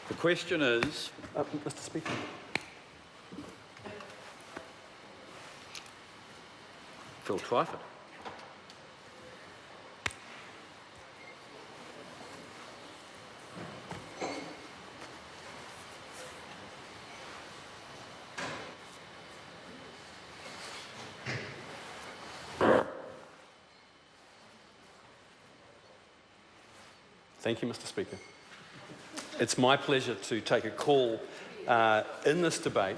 The question is... Mr. Speaker. Phil Twyford. Thank you, Mr. Speaker. It's my pleasure to take a call in this debate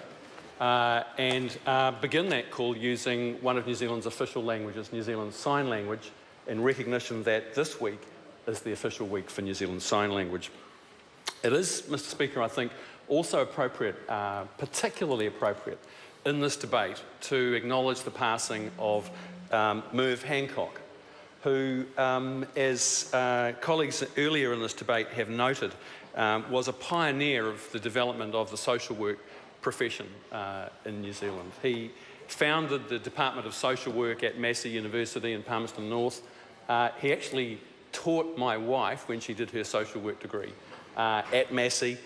and begin that call using one of New Zealand's official languages, New Zealand Sign Language, in recognition that this week is the official week for New Zealand Sign Language. It is, Mr. Speaker, I think, also appropriate, particularly appropriate, in this debate to acknowledge the passing of Merv Hancock, who, as colleagues earlier in this debate have noted, was a pioneer of the development of the social work profession in New Zealand. He founded the Department of Social Work at Massey University in Palmerston North. He actually taught my wife when she did her social work degree at Massey.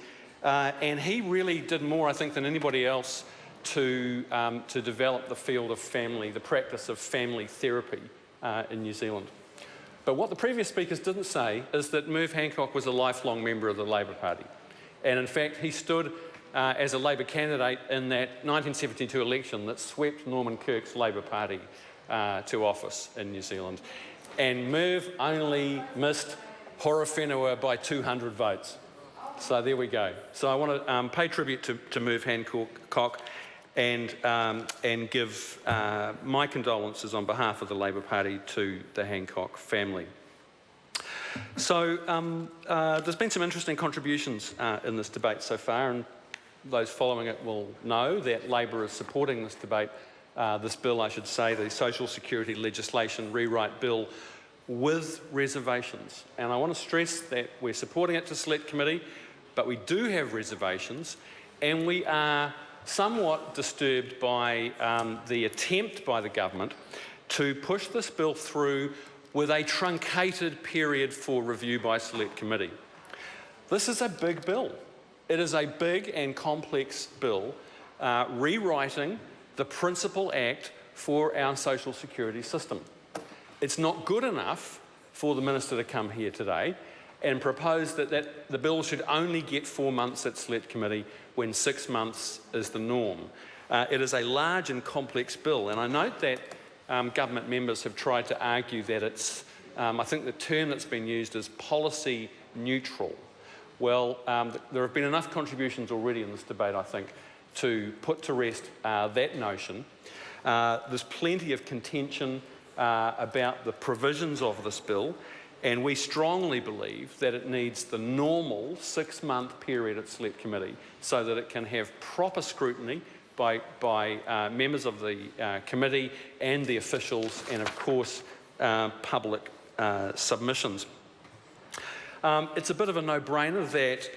And he really did more, I think, than anybody else to develop the field of family, the practice of family therapy in New Zealand. But what the previous speakers didn't say is that Merv Hancock was a lifelong member of the Labour Party. And in fact, he stood as a Labour candidate in that 1972 election that swept Norman Kirk's Labour Party to office in New Zealand. And Merv only missed Hora Whenua by 200 votes. So there we go. So I want to pay tribute to Merv Hancock and give my condolences on behalf of the Labour Party to the Hancock family. So there's been some interesting contributions in this debate so far, and those following it will know that Labour is supporting this debate, this bill, I should say, the Social Security Legislation Rewrite Bill, with reservations. And I want to stress that we're supporting it to Select Committee, but we do have reservations, and we are somewhat disturbed by the attempt by the government to push this bill through with a truncated period for review by Select Committee. This is a big bill. It is a big and complex bill rewriting the principal act for our social security system. It's not good enough for the Minister to come here today and propose that the bill should only get 4 months at Select Committee when 6 months is the norm. It is a large and complex bill, and I note that government members have tried to argue that it's, I think the term that's been used is policy neutral. Well, there have been enough contributions already in this debate, I think, to put to rest that notion. There's plenty of contention about the provisions of this bill, and we strongly believe that it needs the normal 6-month period at Select Committee so that it can have proper scrutiny by members of the committee and the officials, and of course public submissions. It's a bit of a no-brainer that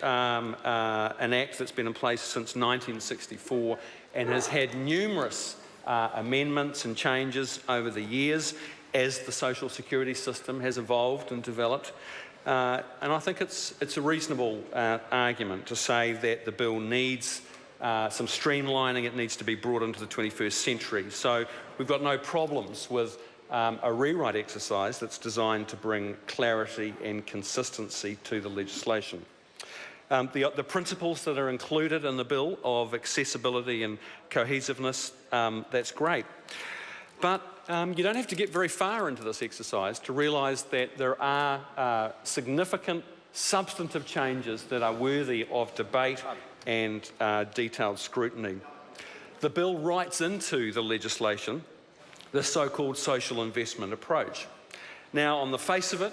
an act that's been in place since 1964 and has had numerous amendments and changes over the years as the social security system has evolved and developed. And I think it's a reasonable argument to say that the bill needs some streamlining. It needs to be brought into the 21st century. So we've got no problems with a rewrite exercise that's designed to bring clarity and consistency to the legislation. The principles that are included in the bill of accessibility and cohesiveness, that's great. But you don't have to get very far into this exercise to realise that there are significant substantive changes that are worthy of debate and detailed scrutiny. The bill writes into the legislation the so-called social investment approach. Now, on the face of it,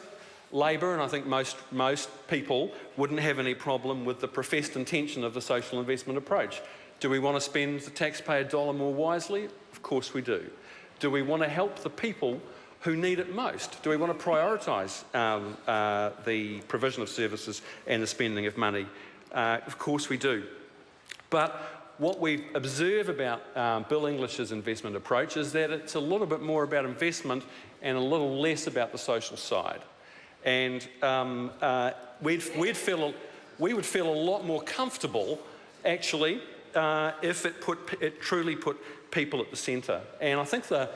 Labour, and I think most people, wouldn't have any problem with the professed intention of the social investment approach. Do we want to spend the taxpayer dollar more wisely? Of course we do. Do we want to help the people who need it most? Do we want to prioritise the provision of services and the spending of money? Of course we do. But what we observe about Bill English's investment approach is that it's a little bit more about investment and a little less about the social side. And we'd feel we would feel a lot more comfortable, actually, if it truly put people at the centre. And I think the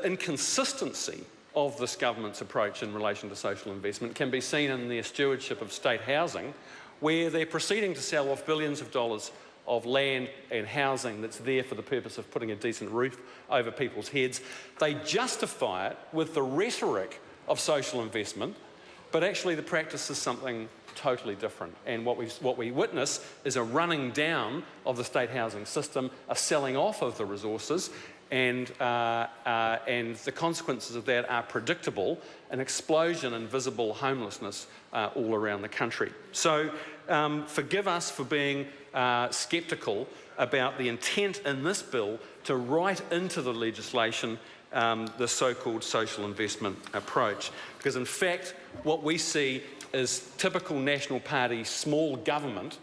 inconsistency of this government's approach in relation to social investment can be seen in their stewardship of state housing, where they're proceeding to sell off billions of dollars of land and housing that's there for the purpose of putting a decent roof over people's heads. They justify it with the rhetoric of social investment, but actually the practice is something totally different. And what we witness is a running down of the state housing system, a selling off of the resources, and the consequences of that are predictable, an explosion in visible homelessness all around the country. So forgive us for being sceptical about the intent in this bill to write into the legislation the so-called social investment approach, because in fact what we see is typical National Party small government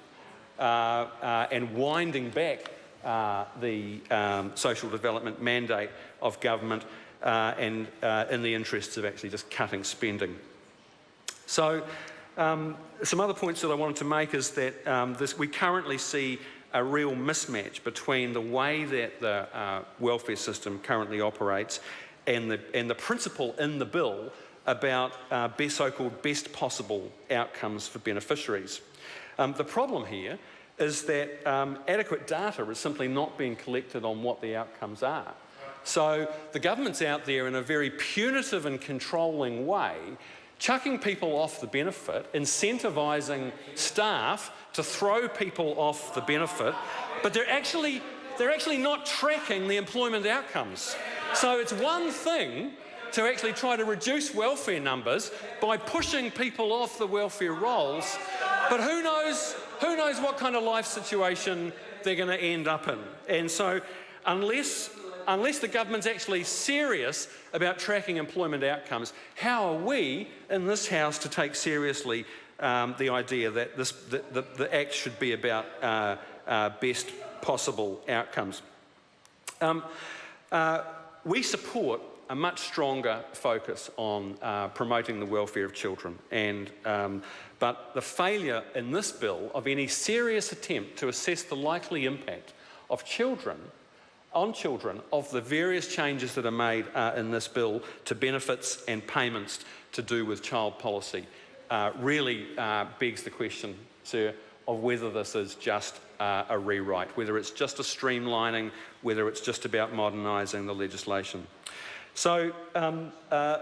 and winding back the social development mandate of government and in the interests of actually just cutting spending. So some other points that I wanted to make is that we currently see a real mismatch between the way that the welfare system currently operates and the principle in the bill about so-called best possible outcomes for beneficiaries. The problem here is that adequate data is simply not being collected on what the outcomes are. So the government's out there in a very punitive and controlling way, chucking people off the benefit, incentivising staff to throw people off the benefit, but they're actually not tracking the employment outcomes. So it's one thing to actually try to reduce welfare numbers by pushing people off the welfare rolls, but who knows what kind of life situation they're going to end up in. And so unless the government's actually serious about tracking employment outcomes, how are we in this House to take seriously the idea that the Act should be about best possible outcomes? We support a much stronger focus on promoting the welfare of children, but the failure in this bill of any serious attempt to assess the likely impact of children of the various changes that are made in this bill to benefits and payments to do with child policy really begs the question, sir, of whether this is just a rewrite, whether it's just a streamlining, whether it's just about modernising the legislation. So an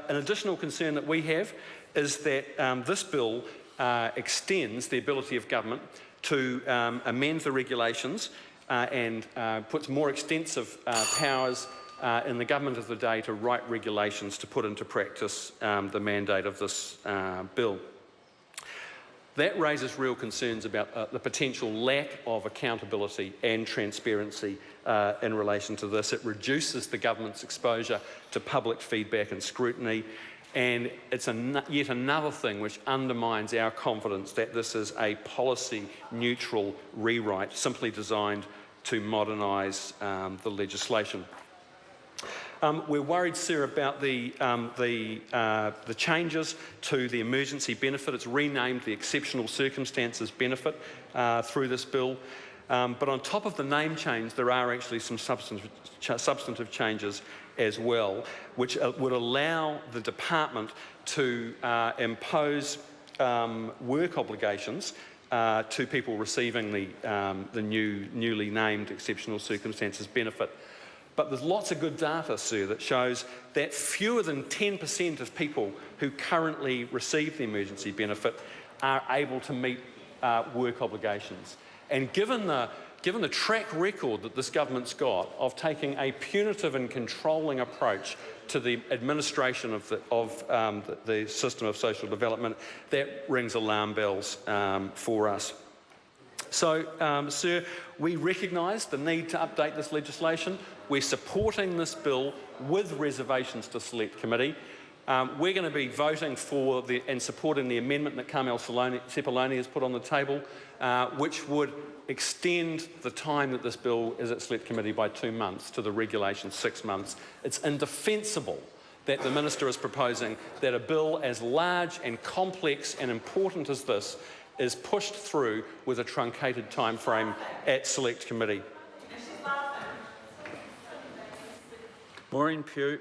additional concern that we have is that this bill extends the ability of government to amend the regulations and puts more extensive powers in the government of the day to write regulations to put into practice the mandate of this bill. That raises real concerns about the potential lack of accountability and transparency in relation to this. It reduces the government's exposure to public feedback and scrutiny, and it's yet another thing which undermines our confidence that this is a policy-neutral rewrite simply designed to modernise the legislation. We're worried, sir, about the changes to the emergency benefit. It's renamed the Exceptional Circumstances Benefit through this bill. But on top of the name change, there are actually some substantive changes as well, which would allow the department to impose work obligations to people receiving the newly named Exceptional Circumstances Benefit. But there's lots of good data, sir, that shows that fewer than 10% of people who currently receive the emergency benefit are able to meet work obligations. And given the track record that this government's got of taking a punitive and controlling approach to the administration of the system of social development, that rings alarm bells for us. So, sir, we recognise the need to update this legislation. We're supporting this bill with reservations to Select Committee. We're going to be voting for and supporting the amendment that Carmel Sepuloni has put on the table, which would extend the time that this bill is at Select Committee by 2 months to the regulation 6 months. It's indefensible that the Minister is proposing that a bill as large and complex and important as this is pushed through with a truncated timeframe at Select Committee. Maureen Pugh.